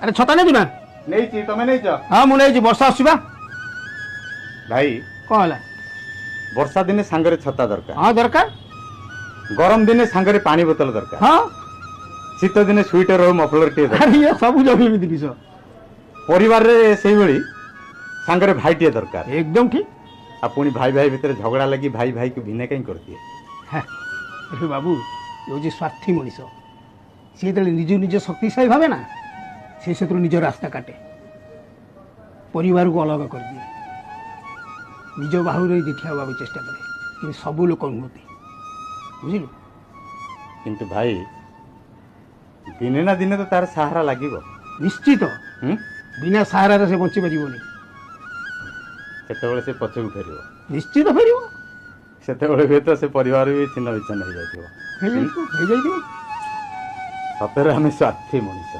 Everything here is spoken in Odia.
ଆରେ ଛତା ନେବି ନା? ନେଇଛି, ତମେ ନେଇଛ? ହଁ ମୁଁ ନେଇଛି, ବର୍ଷା ଆସୁଛି ବା। ଭାଇ କ'ଣ ହେଲା? ବର୍ଷା ଦିନେ ସାଙ୍ଗରେ ଛତା ଦରକାର, ହଁ ଦରକାର। ଗରମ ଦିନେ ସାଙ୍ଗରେ ପାଣି ବୋତଲ ଦରକାର, ହଁ ଶୀତ ଦିନେ ସ୍ୱିଟର ହଉ ମଫଲର ଟିଏ ଦରକାର, ଆରେ ଇଏ ସବୁ ଜଗି ଏମିତି ବିଷ। ପରିବାରରେ ସେଇଭଳି ସାଙ୍ଗରେ ଭାଇଟିଏ ଦରକାର। ଏକଦମ ଠିକ। ଆଉ ପୁଣି ଭାଇ ଭାଇ ଭିତରେ ଝଗଡ଼ା ଲାଗି ଭାଇ ଭାଇକୁ ଭିନ୍ନ କାହିଁ କରିଦିଏ? ଆରେ ବାବୁ, ଏ ହେଉଛି ସ୍ୱାର୍ଥୀ ମଣିଷ। ସିଏ ଯେତେବେଳେ ନିଜକୁ ନିଜ ଶକ୍ତିଶାଳୀ ଭାବେ ନା, ସେ ସେଥିରୁ ନିଜ ରାସ୍ତା କାଟେ, ପରିବାରକୁ ଅଲଗା କରିଦିଏ, ନିଜ ବାହୁରେ ଦେଖିବା ହେବାକୁ ଚେଷ୍ଟା କରେ, କିନ୍ତୁ ସବୁ ଲୋକ ନୁହନ୍ତି, ବୁଝିଲୁ? କିନ୍ତୁ ଭାଇ ଦିନେ ନା ଦିନେ ତ ତାର ସାହାରା ଲାଗିବ। ନିଶ୍ଚିତ, ବିନା ସାହାରାରେ ସେ ବଞ୍ଚିପାରିବନି। ସେତେବେଳେ ସେ ପଛକୁ ଫେରିବ, ନିଶ୍ଚିତ ଫେରିବ। ସେତେବେଳେ ହୁଏତ ସେ ପରିବାର ବି ଛିନ୍ନ ବିଚ୍ଛନ୍ନ ହେଇଯାଇଥିବ। ହେଇଯାଇଥିବ। ସତରେ ଆମେ ସ୍ୱାର୍ଥୀ ମଣିଷ।